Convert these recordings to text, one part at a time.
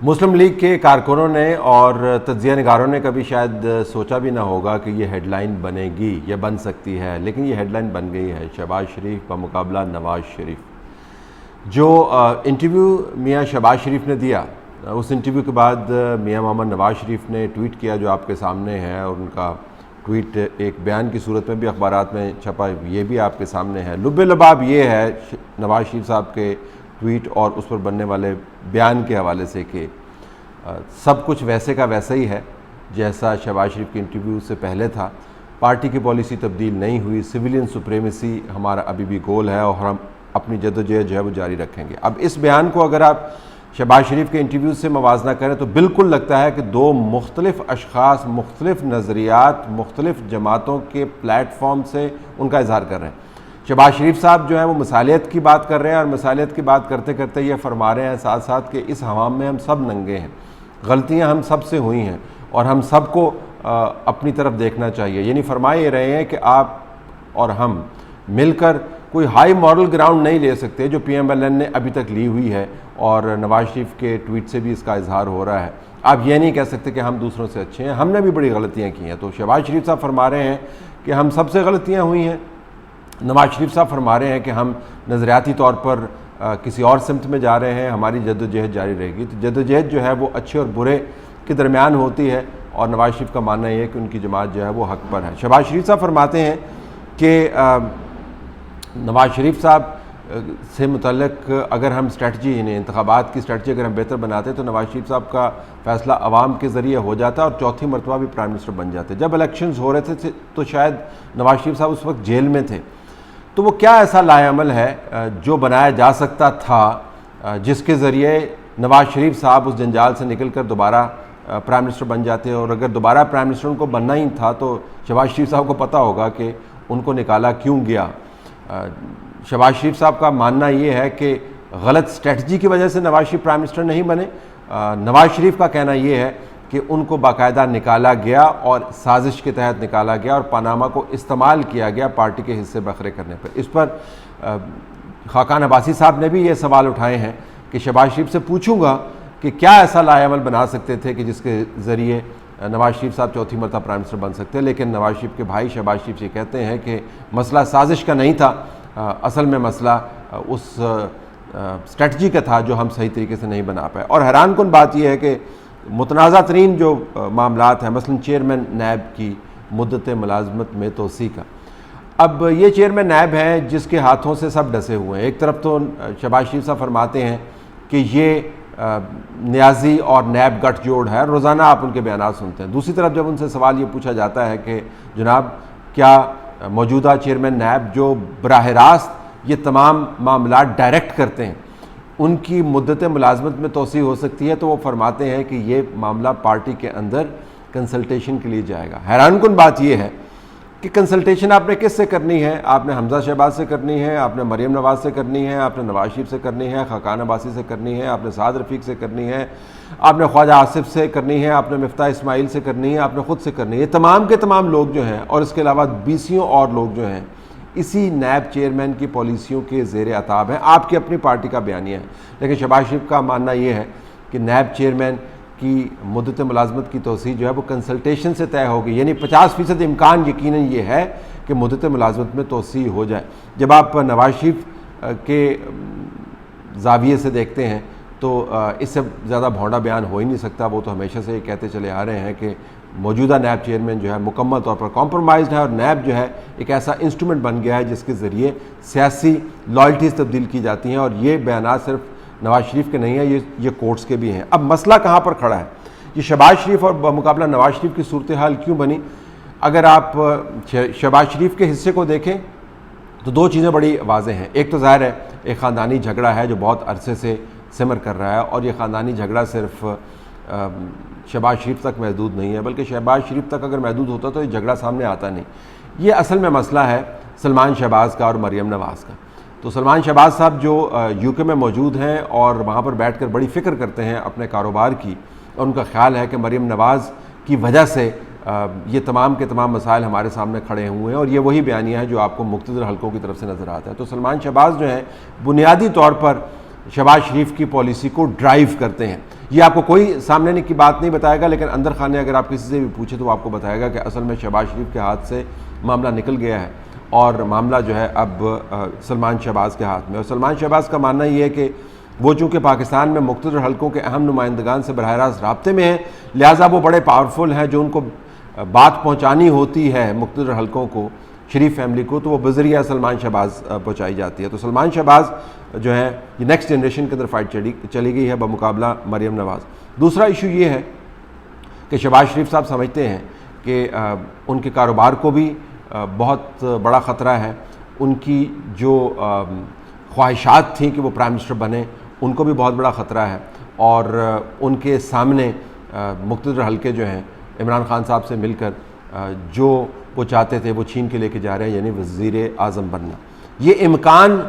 مسلم league کے کارکنوں نے اور تجزیہ نگاروں نے کبھی شاید سوچا بھی نہ ہوگا کہ یہ ہیڈ لائن بنے گی یا بن سکتی ہے، لیکن یہ ہیڈ لائن بن گئی ہے۔ شہباز شریف بمقابلہ نواز شریف۔ جو انٹرویو میاں شہباز شریف نے دیا، اس انٹرویو کے بعد میاں محمد نواز شریف نے ٹویٹ کیا جو آپ کے سامنے ہے، اور ان کا ٹویٹ ایک بیان کی صورت میں بھی اخبارات میں چھپا، یہ بھی آپ کے سامنے ہے۔ لب لباب یہ ہے نواز شریف صاحب کے ٹویٹ اور اس پر بننے والے بیان کے حوالے سے کہ سب کچھ ویسے کا ویسا ہی ہے جیسا شہباز شریف کے انٹرویو سے پہلے تھا۔ پارٹی کی پالیسی تبدیل نہیں ہوئی، سویلین سپریمیسی ہمارا ابھی بھی گول ہے اور ہم اپنی جدوجہد جو ہے وہ جاری رکھیں گے۔ اب اس بیان کو اگر آپ شہباز شریف کے انٹرویو سے موازنہ کریں تو بالکل لگتا ہے کہ دو مختلف اشخاص، مختلف نظریات، مختلف جماعتوں کے پلیٹ فارم سے ان کا اظہار کر رہے ہیں۔ شہباز شریف صاحب جو ہیں وہ مثالیت کی بات کر رہے ہیں، اور مثالیت کی بات کرتے کرتے یہ فرما رہے ہیں ساتھ ساتھ کہ اس عوام میں ہم سب ننگے ہیں، غلطیاں ہم سب سے ہوئی ہیں اور ہم سب کو اپنی طرف دیکھنا چاہیے۔ یعنی فرما یہ رہے ہیں کہ آپ اور ہم مل کر کوئی ہائی مورل گراؤنڈ نہیں لے سکتے جو پی ایم ایل این نے ابھی تک لی ہوئی ہے، اور نواز شریف کے ٹویٹ سے بھی اس کا اظہار ہو رہا ہے۔ آپ یہ نہیں کہہ سکتے کہ ہم دوسروں سے اچھے ہیں، ہم نے بھی بڑی غلطیاں کی ہیں۔ تو شہباز شریف صاحب فرما رہے ہیں کہ ہم سب سے غلطیاں ہوئی ہیں، نواز شریف صاحب فرما رہے ہیں کہ ہم نظریاتی طور پر کسی اور سمت میں جا رہے ہیں، ہماری جدوجہد جاری رہے گی۔ تو جدوجہد جو ہے وہ اچھے اور برے کے درمیان ہوتی ہے، اور نواز شریف کا ماننا یہ ہے کہ ان کی جماعت جو ہے وہ حق پر ہے۔ شہباز شریف صاحب فرماتے ہیں کہ نواز شریف صاحب سے متعلق اگر ہم اسٹریٹجی، یعنی انتخابات کی اسٹریٹجی اگر ہم بہتر بناتے تو نواز شریف صاحب کا فیصلہ عوام کے ذریعے ہو جاتا اور چوتھی مرتبہ بھی پرائم منسٹر بن جاتے۔ جب الیکشنز ہو رہے تھے تو شاید نواز شریف صاحب اس وقت جیل میں تھے، تو وہ کیا ایسا لائے عمل ہے جو بنایا جا سکتا تھا جس کے ذریعے نواز شریف صاحب اس جنجال سے نکل کر دوبارہ پرائم منسٹر بن جاتے، اور اگر دوبارہ پرائم منسٹر ان کو بننا ہی تھا تو شہباز شریف صاحب کو پتہ ہوگا کہ ان کو نکالا کیوں گیا۔ شہباز شریف صاحب کا ماننا یہ ہے کہ غلط اسٹریٹجی کی وجہ سے نواز شریف پرائم منسٹر نہیں بنے۔ نواز شریف کا کہنا یہ ہے کہ ان کو باقاعدہ نکالا گیا اور سازش کے تحت نکالا گیا، اور پاناما کو استعمال کیا گیا پارٹی کے حصے بکھرے کرنے پر۔ اس پر خاقان عباسی صاحب نے بھی یہ سوال اٹھائے ہیں کہ شہباز شریف سے پوچھوں گا کہ کیا ایسا لائے عمل بنا سکتے تھے کہ جس کے ذریعے نواز شریف صاحب چوتھی مرتبہ پرائم منسٹر بن سکتے، لیکن نواز شریف کے بھائی شہباز شریف یہ کہتے ہیں کہ مسئلہ سازش کا نہیں تھا، اصل میں مسئلہ اس اسٹریٹجی کا تھا جو ہم صحیح طریقے سے نہیں بنا پائے۔ اور حیران کن بات یہ ہے کہ متنازع ترین جو معاملات ہیں، مثلا چیئرمین نیب کی مدت ملازمت میں توسیع کا، اب یہ چیئرمین نیب ہیں جس کے ہاتھوں سے سب ڈسے ہوئے ہیں۔ ایک طرف تو شہباز شریف صاحب فرماتے ہیں کہ یہ نیازی اور نیب گٹھ جوڑ ہے، روزانہ آپ ان کے بیانات سنتے ہیں۔ دوسری طرف جب ان سے سوال یہ پوچھا جاتا ہے کہ جناب کیا موجودہ چیئرمین نیب جو براہ راست یہ تمام معاملات ڈائریکٹ کرتے ہیں ان کی مدت ملازمت میں توسیع ہو سکتی ہے، تو وہ فرماتے ہیں کہ یہ معاملہ پارٹی کے اندر کنسلٹیشن کے لیے جائے گا۔ حیران کن بات یہ ہے کہ کنسلٹیشن آپ نے کس سے کرنی ہے؟ آپ نے حمزہ شہباز سے کرنی ہے، آپ نے مریم نواز سے کرنی ہے، آپ نے نواز شریف سے کرنی ہے، خاقان عباسی سے کرنی ہے، آپ نے سعد رفیق سے کرنی ہے، آپ نے خواجہ آصف سے کرنی ہے، آپ نے مفتاح اسماعیل سے کرنی ہے، آپ نے خود سے کرنی ہے۔ یہ تمام کے تمام لوگ جو ہیں، اور اس کے علاوہ 20 اور لوگ جو ہیں، اسی نیب چیئرمین کی پالیسیوں کے زیر عتاب ہیں۔ آپ کی اپنی پارٹی کا بیانیہ ہے، لیکن شہباز شریف کا ماننا یہ ہے کہ نیب چیئرمین کی مدت ملازمت کی توسیع جو ہے وہ کنسلٹیشن سے طے ہوگی، یعنی 50% امکان یقیناً یہ ہے کہ مدت ملازمت میں توسیع ہو جائے۔ جب آپ نواز شریف کے زاویے سے دیکھتے ہیں تو اس سے زیادہ بھونڈا بیان ہو ہی نہیں سکتا۔ وہ تو ہمیشہ سے یہ کہتے چلے آ رہے ہیں کہ موجودہ نیب چیئرمین جو ہے مکمل طور پر کمپرومائزڈ ہے، اور نیب جو ہے ایک ایسا انسٹرومنٹ بن گیا ہے جس کے ذریعے سیاسی لائلٹیز تبدیل کی جاتی ہیں، اور یہ بیانات صرف نواز شریف کے نہیں ہیں، یہ کورٹس کے بھی ہیں۔ اب مسئلہ کہاں پر کھڑا ہے؟ یہ شہباز شریف اور بمقابلہ نواز شریف کی صورتحال کیوں بنی؟ اگر آپ شہباز شریف کے حصے کو دیکھیں تو دو چیزیں بڑی واضح ہیں۔ ایک تو ظاہر ہے ایک خاندانی جھگڑا ہے جو بہت عرصے سے سمر کر رہا ہے، اور یہ خاندانی جھگڑا صرف شہباز شریف تک محدود نہیں ہے، بلکہ شہباز شریف تک اگر محدود ہوتا تو یہ جھگڑا سامنے آتا نہیں۔ یہ اصل میں مسئلہ ہے سلمان شہباز کا اور مریم نواز کا۔ تو سلمان شہباز صاحب جو یو کے میں موجود ہیں اور وہاں پر بیٹھ کر بڑی فکر کرتے ہیں اپنے کاروبار کی، اور ان کا خیال ہے کہ مریم نواز کی وجہ سے یہ تمام کے تمام مسائل ہمارے سامنے کھڑے ہوئے ہیں، اور یہ وہی بیانیہ ہے جو آپ کو مقتدر حلقوں کی طرف سے نظر آتا ہے۔ تو سلمان شہباز جو ہیں بنیادی طور پر شہباز شریف کی پالیسی کو ڈرائیو کرتے ہیں، یہ آپ کو کوئی سامنے کی بات نہیں بتائے گا، لیکن اندر خانے اگر آپ کسی سے بھی پوچھیں تو وہ آپ کو بتائے گا کہ اصل میں شہباز شریف کے ہاتھ سے معاملہ نکل گیا ہے اور معاملہ جو ہے اب سلمان شہباز کے ہاتھ میں. اور سلمان شہباز کا ماننا یہ ہے کہ وہ چونکہ پاکستان میں مقتدر حلقوں کے اہم نمائندگان سے براہ راست رابطے میں ہیں، لہٰذا وہ بڑے پاورفل ہیں. جو ان کو بات پہنچانی ہوتی ہے مقتدر حلقوں کو، شریف فیملی کو، تو وہ بذریعہ سلمان شہباز پہنچائی جاتی ہے. تو سلمان شہباز جو ہے یہ نیکسٹ جنریشن کے اندر فائٹ چلی گئی ہے بمقابلہ مریم نواز. دوسرا ایشو یہ ہے کہ شہباز شریف صاحب سمجھتے ہیں کہ ان کے کاروبار کو بھی بہت بڑا خطرہ ہے. ان کی جو خواہشات تھیں کہ وہ پرائم منسٹر بنیں، ان کو بھی بہت بڑا خطرہ ہے. اور ان کے سامنے مقتدر حلقے جو ہیں عمران خان صاحب سے مل کر جو وہ چاہتے تھے وہ چھین کے لے کے جا رہے ہیں، یعنی وزیر اعظم بننا. یہ امکان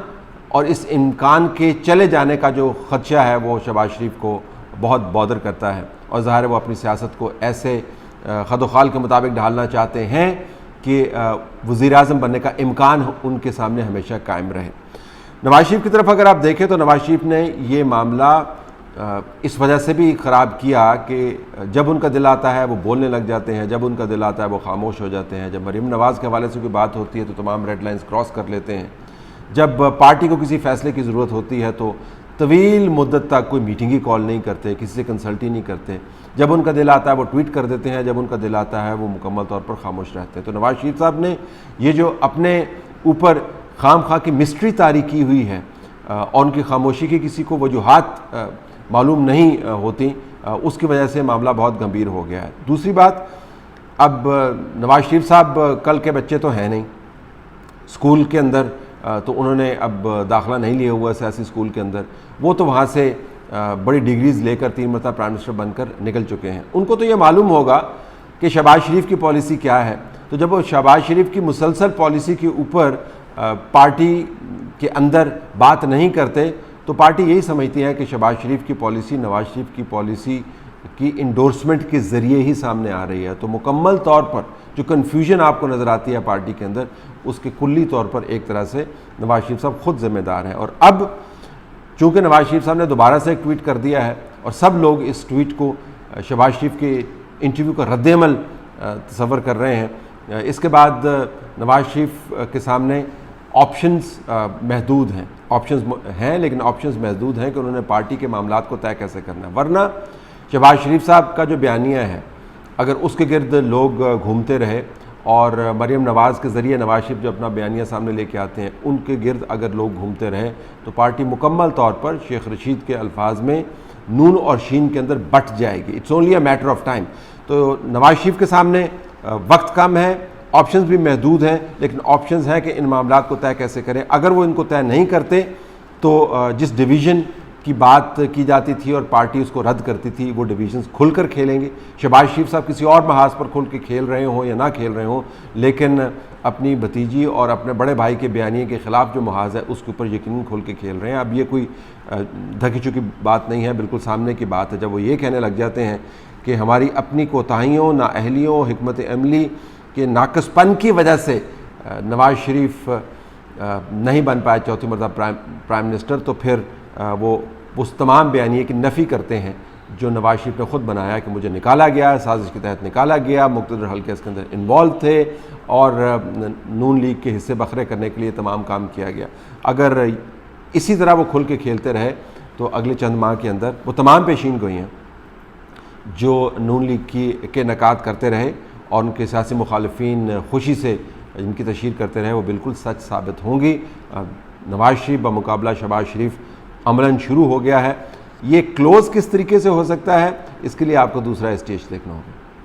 اور اس امکان کے چلے جانے کا جو خدشہ ہے وہ شہباز شریف کو بہت بودر کرتا ہے، اور ظاہر ہے وہ اپنی سیاست کو ایسے خد و خال کے مطابق ڈھالنا چاہتے ہیں کہ وزیر اعظم بننے کا امکان ان کے سامنے ہمیشہ قائم رہے. نواز شریف کی طرف اگر آپ دیکھیں تو نواز شریف نے یہ معاملہ اس وجہ سے بھی خراب کیا کہ جب ان کا دل آتا ہے وہ بولنے لگ جاتے ہیں، جب ان کا دل آتا ہے وہ خاموش ہو جاتے ہیں. جب مریم نواز کے حوالے سے کوئی بات ہوتی ہے تو تمام ریڈ لائنز کراس کر لیتے ہیں. جب پارٹی کو کسی فیصلے کی ضرورت ہوتی ہے تو طویل مدت تک کوئی میٹنگ ہی کال نہیں کرتے، کسی سے کنسلٹ ہی نہیں کرتے. جب ان کا دل آتا ہے وہ ٹویٹ کر دیتے ہیں، جب ان کا دل آتا ہے وہ مکمل طور پر خاموش رہتے ہیں. تو نواز شریف صاحب نے یہ جو اپنے اوپر خام خواہ کی مسٹری طاری کی ہوئی ہے اور ان کی خاموشی کی کسی کو وجوہات معلوم نہیں ہوتی، اس کی وجہ سے معاملہ بہت گمبھیر ہو گیا ہے. دوسری بات، اب نواز شریف صاحب کل کے بچے تو ہیں نہیں اسکول کے اندر، تو انہوں نے اب داخلہ نہیں لیا ہوا سیاسی اسکول کے اندر. وہ تو وہاں سے بڑی ڈگریز لے کر 3 مرتبہ پرائم منسٹر بن کر نکل چکے ہیں. ان کو تو یہ معلوم ہوگا کہ شہباز شریف کی پالیسی کیا ہے. تو جب وہ شہباز شریف کی مسلسل پالیسی کے اوپر پارٹی کے اندر بات نہیں کرتے تو پارٹی یہی سمجھتی ہے کہ شہباز شریف کی پالیسی نواز شریف کی پالیسی کی انڈورسمنٹ کے ذریعے ہی سامنے آ رہی ہے. تو مکمل طور پر جو کنفیوژن آپ کو نظر آتی ہے پارٹی کے اندر، اس کے کلی طور پر ایک طرح سے نواز شریف صاحب خود ذمہ دار ہیں. اور اب چونکہ نواز شریف صاحب نے دوبارہ سے ایک ٹویٹ کر دیا ہے اور سب لوگ اس ٹویٹ کو شہباز شریف کے انٹرویو کا رد عمل تصور کر رہے ہیں، اس کے بعد نواز شریف کے سامنے آپشنز محدود ہیں. آپشنز ہیں لیکن آپشنز محدود ہیں کہ انہوں نے پارٹی کے معاملات کو طے کیسے کرنا ہے. ورنہ شہباز شریف صاحب کا جو بیانیہ ہے اگر اس کے گرد لوگ گھومتے رہے اور مریم نواز کے ذریعے نواز شریف جو اپنا بیانیہ سامنے لے کے آتے ہیں ان کے گرد اگر لوگ گھومتے رہے تو پارٹی مکمل طور پر شیخ رشید کے الفاظ میں نون اور شین کے اندر بٹ جائے گی. It's only a matter of time. تو نواز شریف کے سامنے وقت کم ہے، آپشنز بھی محدود ہیں، لیکن آپشنز ہے کہ ان معاملات کو طے کیسے کریں. اگر وہ ان کو طے نہیں کرتے تو جس ڈویژن کی بات کی جاتی تھی اور پارٹی اس کو رد کرتی تھی وہ ڈویژنز کھل کر کھیلیں گے. شہباز شریف صاحب کسی اور محاذ پر کھل کے کھیل رہے ہوں یا نہ کھیل رہے ہوں، لیکن اپنی بھتیجی اور اپنے بڑے بھائی کے بیانیے کے خلاف جو محاذ ہے اس کے اوپر یقیناً کھل کے کھیل رہے ہیں. اب یہ کوئی دھکی چکی بات نہیں ہے، بالکل سامنے کی بات ہے. جب وہ یہ کہنے لگ جاتے ہیں کہ ہماری اپنی کوتاہیوں، نااہلیوں، حکمت عملی کے ناقص پن کی وجہ سے نواز شریف نہیں بن پائے چوتھی مرتبہ پرائم منسٹر، تو پھر وہ اس تمام بیانیے کی نفی کرتے ہیں جو نواز شریف نے خود بنایا کہ مجھے نکالا گیا، سازش کے تحت نکالا گیا، مقتدر حلقے اس کے اندر انوالو تھے اور نون لیگ کے حصے بکھرے کرنے کے لیے تمام کام کیا گیا. اگر اسی طرح وہ کھل کے کھیلتے رہے تو اگلے چند ماہ کے اندر وہ تمام پیشین گوئیاں جو نون لیگ کے نکات کرتے رہے اور ان کے سیاسی مخالفین خوشی سے ان کی تشہیر کرتے رہے وہ بالکل سچ ثابت ہوں گی. نواز شریف بمقابلہ شہباز شریف عملاً شروع ہو گیا ہے. یہ کلوز کس طریقے سے ہو سکتا ہے اس کے لیے آپ کو دوسرا اسٹیج دیکھنا ہوگا.